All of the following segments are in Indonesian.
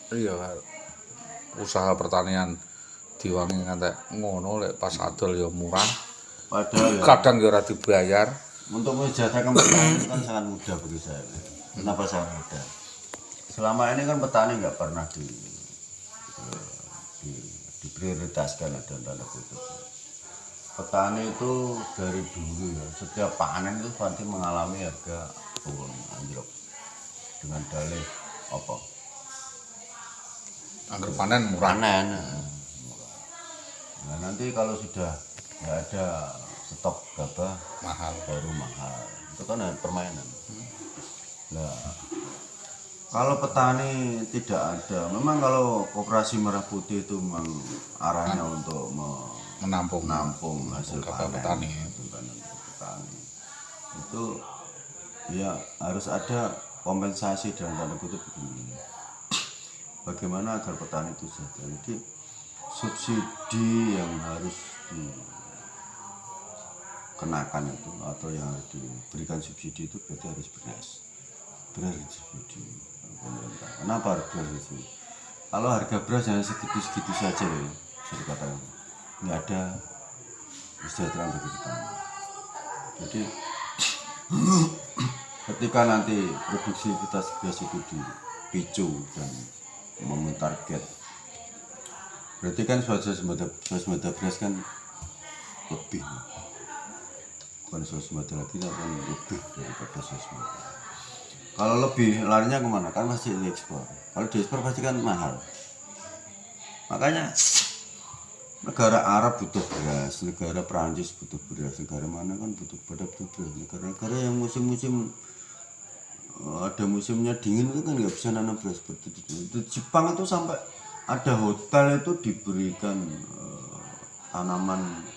Iya, usaha pertanian diwangi ngantek ngono lek pas adol ya murah. Padahal ya, Kadang ya ora dibayar. untuk mensejahterakan petani itu kan sangat mudah bagi saya. Kenapa sangat mudah? Selama ini kan petani nggak pernah diprioritaskan dalam tanda kutip. Petani itu dari dulu ya, setiap panen itu pasti mengalami harga turun anjlok dengan dalih apa? Angger panen murah. Panen. Nah nanti kalau sudah nggak ada stok gabah Mahal. baru mahal. Itu kan permainan. Nah kalau petani tidak ada, memang kalau koperasi merah putih itu memang arahnya untuk Menampung hasil gabah panen, petani. hasil panen petani. Itu ya harus ada kompensasi dalam tanda kutip begini. Bagaimana agar petani itu sejahtera? Jadi subsidi yang harus dikenakan itu atau yang harus diberikan subsidi itu berarti harus beras subsidi pemerintah. Kenapa harus beras itu? Kalau harga beras hanya segitu-segitu saja ya, bisa dikatakan nggak ada kesejahteraan bagi petani. Jadi ketika nanti produktivitas beras itu dipicu dan memenuhi target, berarti kan swasembada beras kan lebih, bukan swasembada lagi, tapi lebih daripada swasembada. Kalau lebih larinya kemana? Kan pasti diekspor. Kalau diekspor pasti kan mahal. Makanya negara Arab butuh beras, negara Perancis butuh beras, negara mana kan butuh beras. Negara-negara yang musim-musim ada musimnya dingin itu kan nggak bisa nanam beras seperti itu. Jepang itu sampai ada hotel itu diberikan tanaman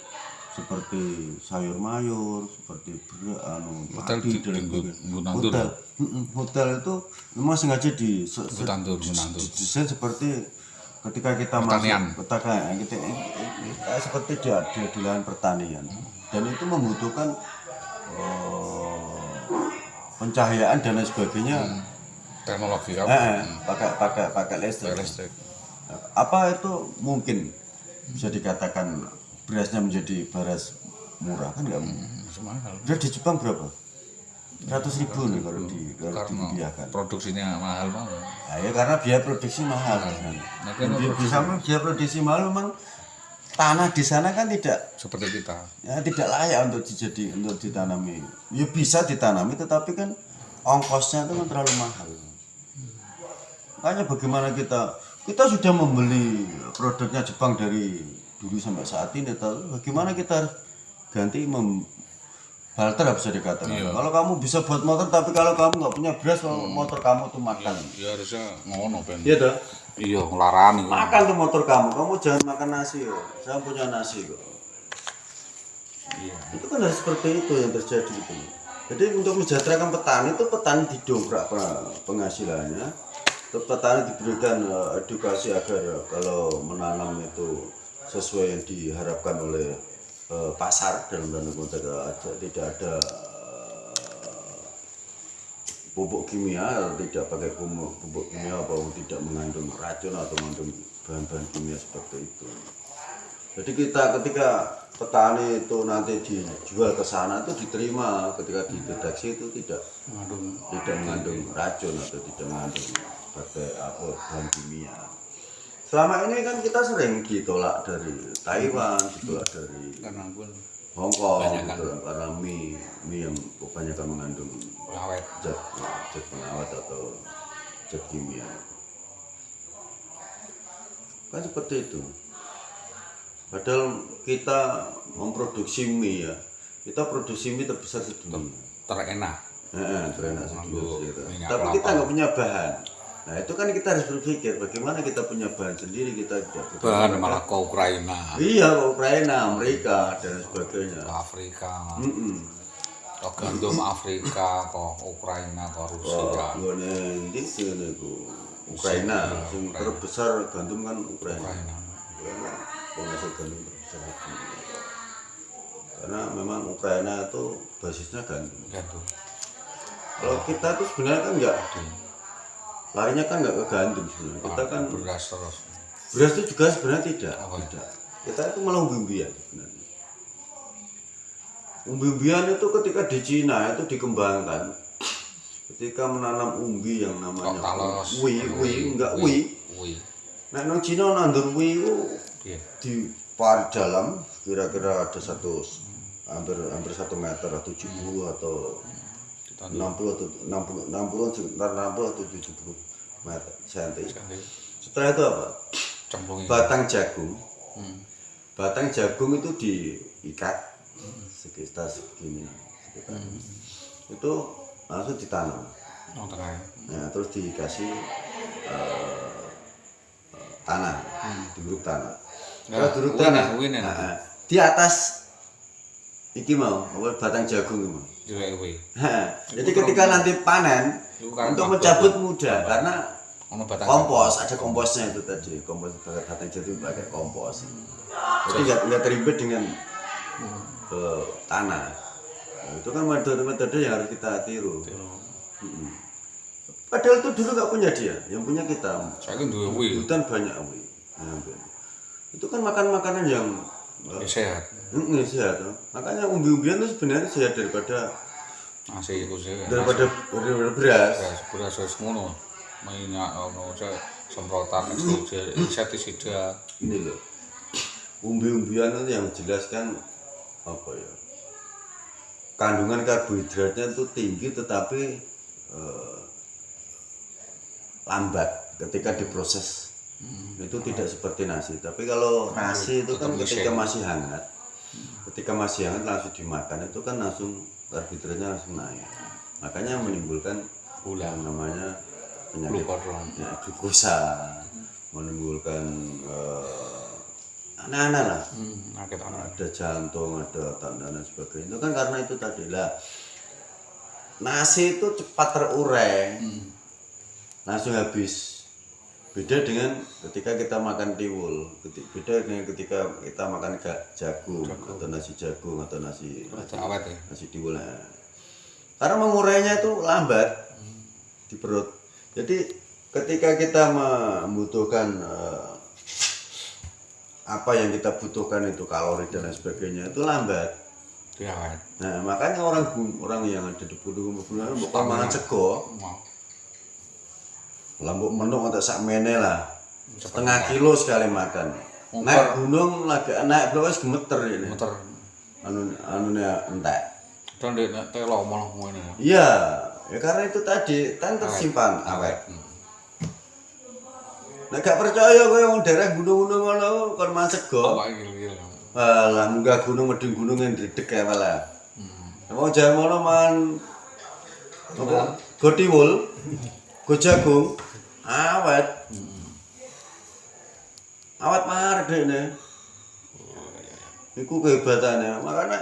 seperti sayur mayur, seperti Hotel padi dan sebagainya. Hotel itu memang sengaja didesain seperti ketika kita masuk kita seperti di lahan pertanian, dan itu membutuhkan pencahayaan dan lain sebagainya, teknologi pakai listrik. Apa itu mungkin bisa dikatakan berasnya menjadi beras murah? Kan nggak mungkin. Beras di Jepang berapa? 100.000 nih kalau dibiarkan. Produksinya mahal banget. Nah, ya karena biaya produksi mahal. Biaya produksi mahal, memang tanah di sana kan tidak seperti kita. Ya tidak layak untuk ditanami. Ya bisa ditanami, tetapi kan ongkosnya itu kan terlalu mahal. Makanya bagaimana kita sudah membeli produknya Jepang dari dulu sampai saat ini, bagaimana kita harus ganti barter, bisa dikatakan. Iya. Kalau kamu bisa buat motor, tapi kalau kamu nggak punya beras, motor kamu tuh makan. Iya, harusnya ngono Ben. Iya dah. Iya, ngelarani. Makan tuh motor kamu jangan makan nasi kok. Saya punya nasi kok. Iya. Itu kan harus seperti itu yang terjadi gitu. Jadi untuk mensejahterakan petani itu, petani didongkrak penghasilannya, petani diberikan edukasi agar kalau menanam itu sesuai yang diharapkan oleh pasar, dalam tanda kutip tidak ada pupuk kimia, tidak pakai pupuk kimia, atau tidak mengandung racun atau mengandung bahan-bahan kimia seperti itu. Jadi ketika petani itu nanti dijual ke sana itu diterima ketika dideteksi itu tidak mengandung racun atau tidak mengandung bahan kimia. Selama ini kan kita sering ditolak dari Taiwan, ditolak dari Hong Kong, karena mie yang kebanyakan mengandung zat pengawet atau zat kimia. Kan seperti itu. Padahal kita memproduksi mie ya, kita produksi mie terbesar sedunia. Terenak. Terenak sedunia. Tapi kita nggak punya bahan. Nah itu kan kita harus berpikir bagaimana kita punya bahan sendiri, kita tidak bahan malah ke Ukraina. Iya, ke Ukraina, Amerika dan sebagainya. Ke Afrika. Ke gandum Afrika, ke Ukraina, ke Rusia. Di sini Ukraina, yang terbesar gandum kan Ukraina. Penghasil gandum terbesar. Karena memang Ukraina itu basisnya gandum. Kalau kita tuh sebenarnya kan enggak. larinya kan nggak ke gantung sebenarnya. Kita kan beras terus. beras itu juga sebenarnya tidak. Apa? Tidak. Kita itu malah umbi-umbian sebenarnya. Umbi-umbian itu ketika di Cina itu dikembangkan. Ketika menanam umbi yang namanya talos. enggak wi. Nah, nang Cina nandur wi itu Iya. di par dalam kira-kira ada hampir 1 meter atau 70 atau 60 atau 70 meter senti. Setelah itu apa? Cemplungin. Batang jagung. Hmm. Batang jagung itu diikat sekitar segini. Itu langsung ditanam. Oh, tengah. Nah, terus dikasih tanah, diuruk tanah. Kalau diuruk tanah, di atas iki mau, batang jagung ini mau. Jadi ketika nanti panen, untuk mencabut mudah karena kompos, ada komposnya itu tadi, kompos batang jagung pakai kompos. Jadi nggak terlibat dengan tanah. Nah, itu kan metode-metode yang harus kita tiru. Padahal itu dulu nggak punya dia, yang punya kita. Saya kan dua wi. Hutan banyak wi. Itu kan makan-makanan yang Sehat. sehat. Makanya umbi-umbian itu sebenarnya sehat daripada Nasi itu sih. daripada beras. Beras wis ngono. Minyak ono semprotan insektisida. Ini loh. Umbi-umbian itu yang jelaskan apa ya? Kandungan karbohidratnya itu tinggi tetapi lambat ketika diproses. Itu tidak seperti nasi. Tapi kalau nasi itu kan ketika masih hangat langsung dimakan itu kan langsung karbohidratnya langsung naik. Makanya menimbulkan yang namanya penyakit glukosa, menimbulkan aneh-aneh lah. Ada jantung, ada tanda dan sebagainya. Itu kan karena itu tadi lah. Nasi itu cepat terurai, langsung habis. Beda dengan ketika kita makan tiwul, beda dengan ketika kita makan jagung atau nasi jagung atau nasi awet ya. Nasi tiwul. Karena mengurainya itu lambat di perut. Jadi ketika kita membutuhkan apa yang kita butuhkan itu kalori dan lain sebagainya itu lambat. Iya. Nah, makanya orang yang ada di gunung-gunung bukan makan sego. Lambuk menung atau sak mene lah. Setengah kilo sekali makan. Naik gunung lagi naik berapa gemeter ini. Gemeter. Anunya entek. Dan nek telo malah ngene. Iya, ya karena itu tadi kan tersimpan awet. Nek gak percaya kowe wong daerah gunung-gunung ngono kon mangan sego. Lah munggah gunung medhing gunung yang dredeg ya malah. Wong Jawa ngono man apa? Gotiwul, go jagung, awet. Awet marek dekne. Iku kehebatannya. Makanya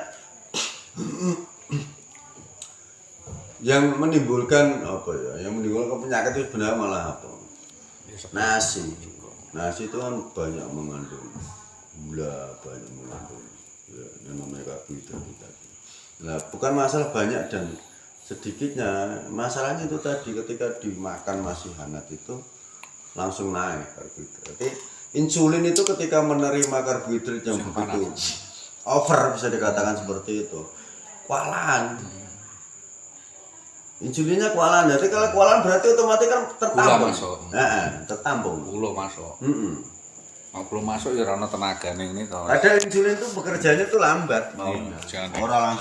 yang menimbulkan apa ya? Yang menimbulkan penyakit itu sebenarnya malah apa? Nasi itu kan banyak mengandung gula, banyak mengandung ya, yang namanya karbohidrat tadi. Nah, bukan masalah banyak dan sedikitnya, masalahnya itu tadi ketika dimakan masih hangat itu langsung naik karbohidrat. Jadi insulin itu ketika menerima karbohidrat yang begitu over bisa dikatakan seperti itu, kualan. Insulinnya kualan, jadi kalau kualan berarti otomatis kan tertampung. Tertampung. Gula masuk. Kalau belum masuk ya rana tenaga nih ini. Ada insulin itu bekerjanya itu lambat mau. Jangan. Orang